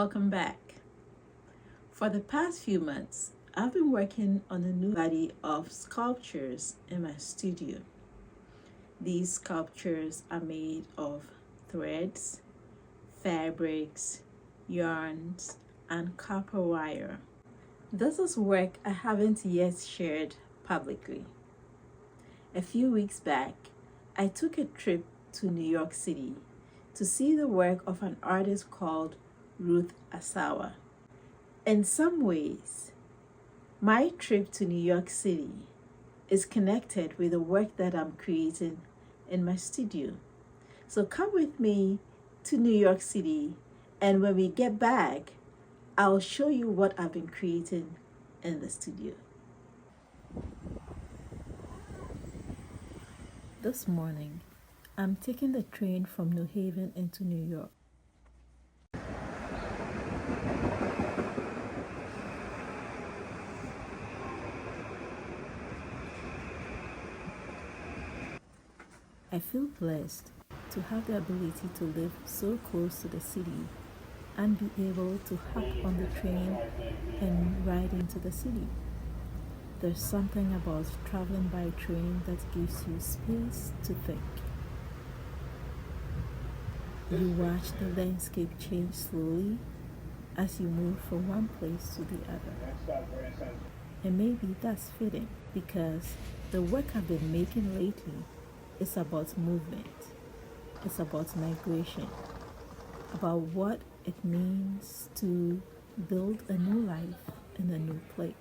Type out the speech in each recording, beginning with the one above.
Welcome back. For the past few months, I've been working on a new body of sculptures in my studio. These sculptures are made of threads, fabrics, yarns, and copper wire. This is work I haven't yet shared publicly. A few weeks back, I took a trip to New York City to see the work of an artist called Ruth Asawa. In some ways, my trip to New York City is connected with the work that I'm creating in my studio. So come with me to New York City, and when we get back, I'll show you what I've been creating in the studio. This morning, I'm taking the train from New Haven into New York. I feel blessed to have the ability to live so close to the city and be able to hop on the train and ride into the city. There's something about traveling by train that gives you space to think. You watch the landscape change slowly as you move from one place to the other. And maybe that's fitting because the work I've been making lately is about movement. It's about migration, about what it means to build a new life in a new place.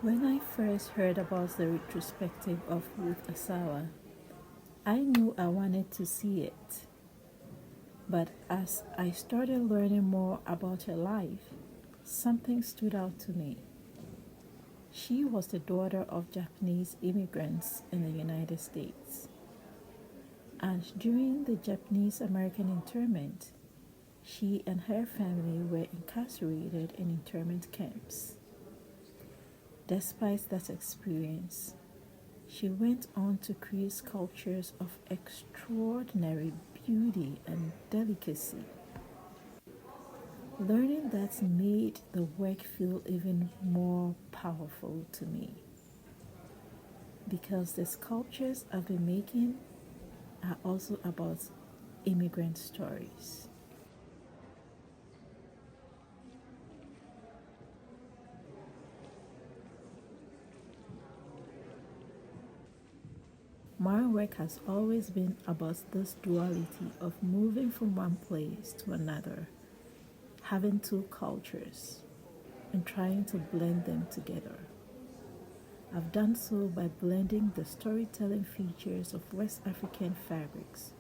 When I first heard about the retrospective of Ruth Asawa, I knew I wanted to see it. But as I started learning more about her life, something stood out to me. She was the daughter of Japanese immigrants in the United States. And during the Japanese American internment, she and her family were incarcerated in internment camps. Despite that experience, she went on to create sculptures of extraordinary beauty and delicacy. Learning that made the work feel even more powerful to me, because the sculptures I've been making are also about immigrant stories. My work has always been about this duality of moving from one place to another, having two cultures, and trying to blend them together. I've done so by blending the storytelling features of West African fabrics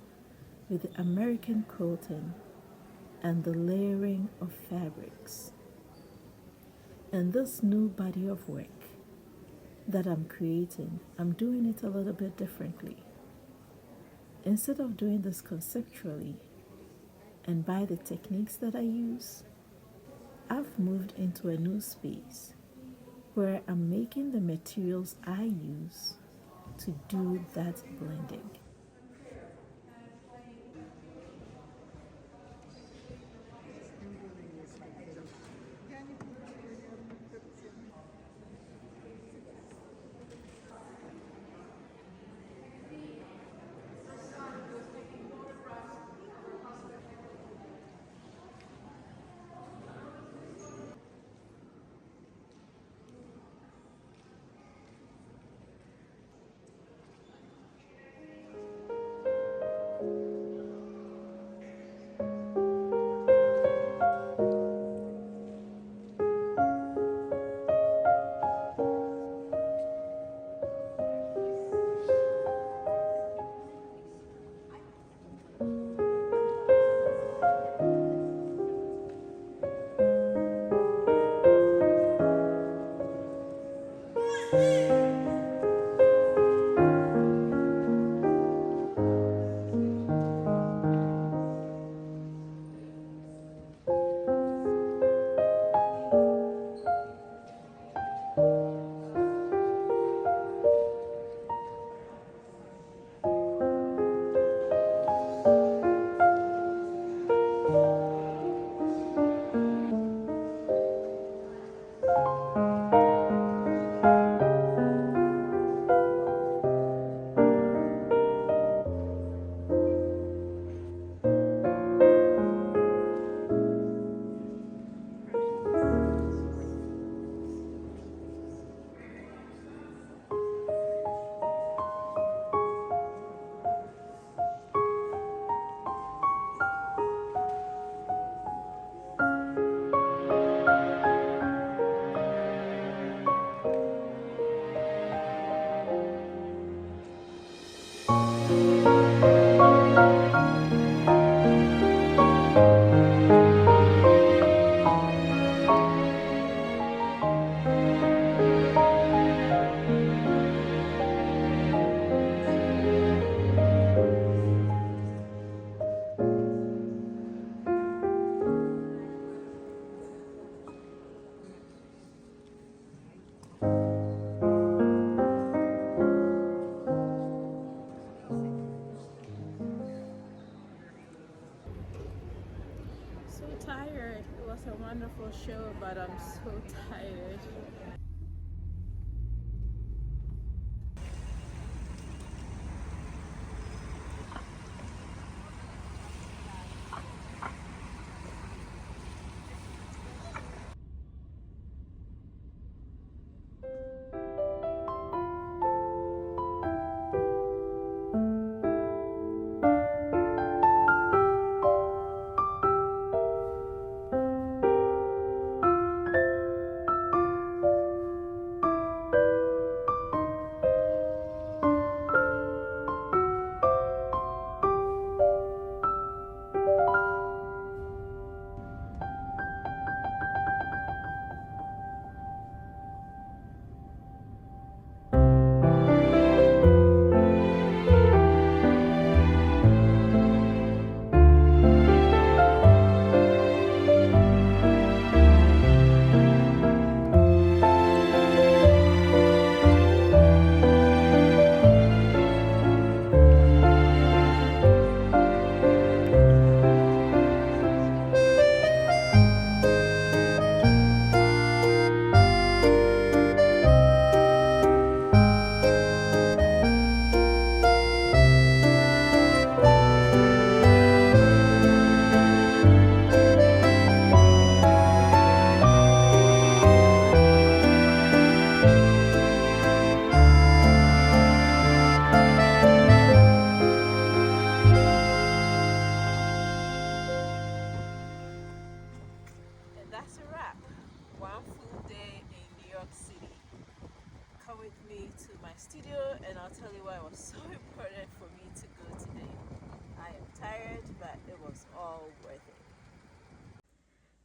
with the American quilting and the layering of fabrics. And this new body of work that I'm creating, I'm doing it a little bit differently. Instead of doing this conceptually and by the techniques that I use, I've moved into a new space where I'm making the materials I use to do that blending. So tired. It was a wonderful show, but I'm so tired.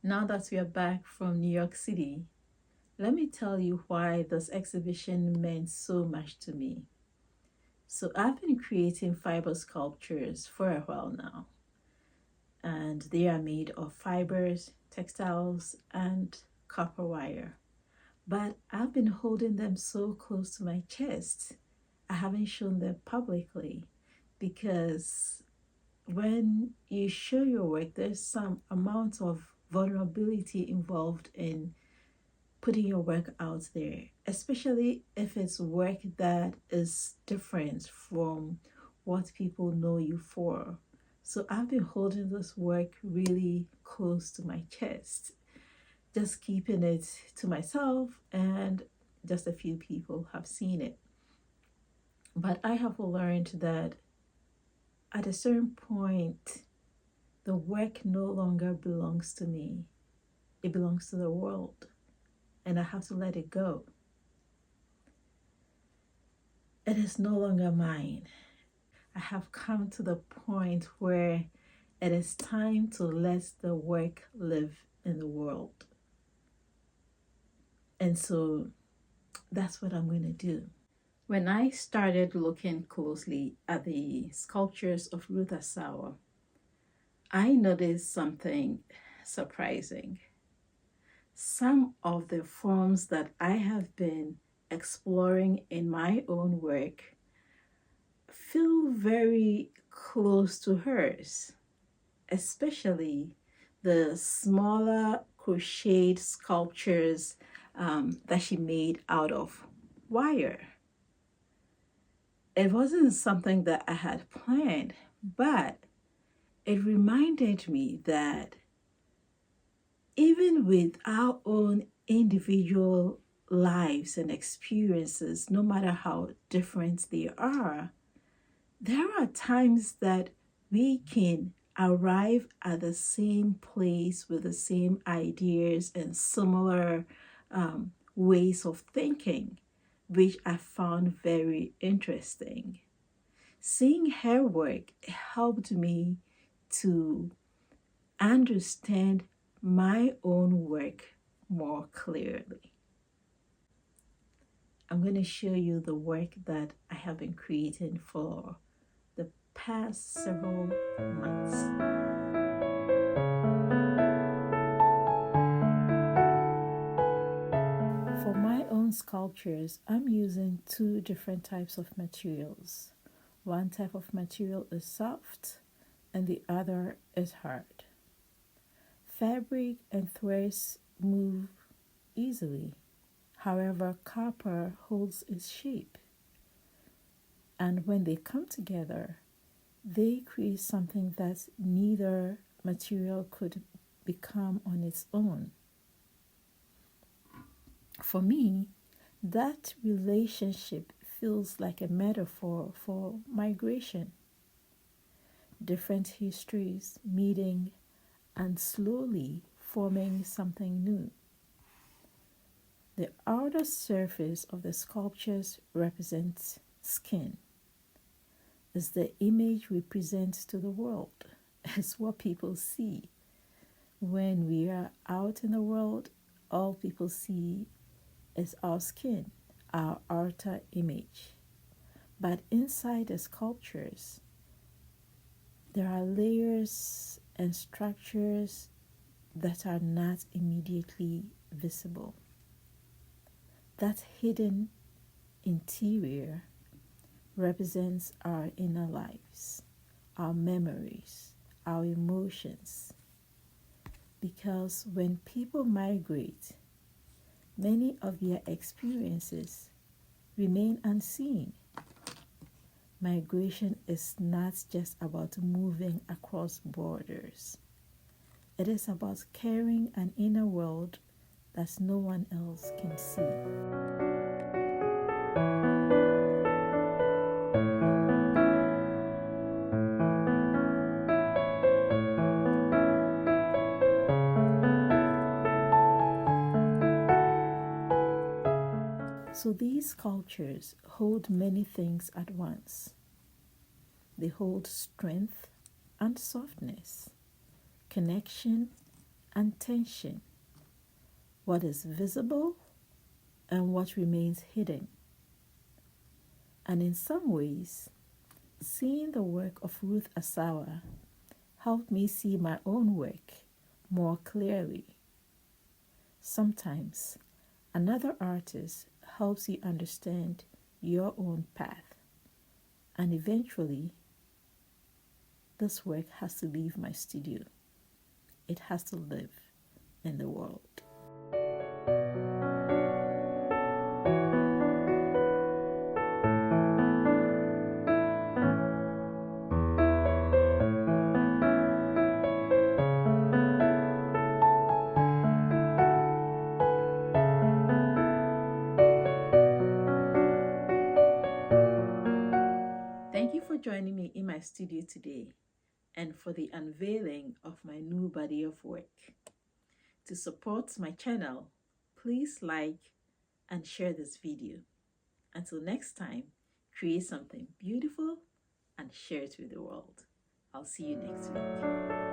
Now that we are back from New York City, let me tell you why this exhibition meant so much to me. So I've been creating fiber sculptures for a while now, and they are made of fibers, textiles, and copper wire. But I've been holding them so close to my chest. I haven't shown them publicly because when you show your work, there's some amount of vulnerability involved in putting your work out there, especially if it's work that is different from what people know you for. So I've been holding this work really close to my chest, just keeping it to myself, and just a few people have seen it. But I have learned that at a certain point, the work no longer belongs to me. It belongs to the world, and I have to let it go. It is no longer mine. I have come to the point where it is time to let the work live in the world. And so that's what I'm going to do. When I started looking closely at the sculptures of Ruth Asawa, I noticed something surprising. Some of the forms that I have been exploring in my own work feel very close to hers, especially the smaller crocheted sculptures that she made out of wire. It wasn't something that I had planned, but it reminded me that even with our own individual lives and experiences, no matter how different they are, there are times that we can arrive at the same place with the same ideas and similar ways of thinking, which I found very interesting. Seeing her work helped me to understand my own work more clearly. I'm going to show you the work that I have been creating for the past several months. For my own sculptures, I'm using two different types of materials. One type of material is soft and the other is hard. Fabric and threads move easily. However, copper holds its shape. And when they come together, they create something that neither material could become on its own. For me, that relationship feels like a metaphor for migration. Different histories meeting and slowly forming something new. The outer surface of the sculptures represents skin. It's the image we present to the world. It's what people see. When we are out in the world, all people see is our skin, our outer image. But inside the sculptures, there are layers and structures that are not immediately visible. That hidden interior represents our inner lives, our memories, our emotions. Because when people migrate, many of their experiences remain unseen. Migration is not just about moving across borders. It is about carrying an inner world that no one else can see. So these sculptures hold many things at once. They hold strength and softness, connection and tension, what is visible and what remains hidden. And in some ways, seeing the work of Ruth Asawa helped me see my own work more clearly. Sometimes, another artist helps you understand your own path, and eventually, this work has to leave my studio. It has to live in the world. Thank you for joining me in my studio today and for the unveiling of my new body of work. To support my channel, please like and share this video. Until next time, create something beautiful and share it with the world. I'll see you next week.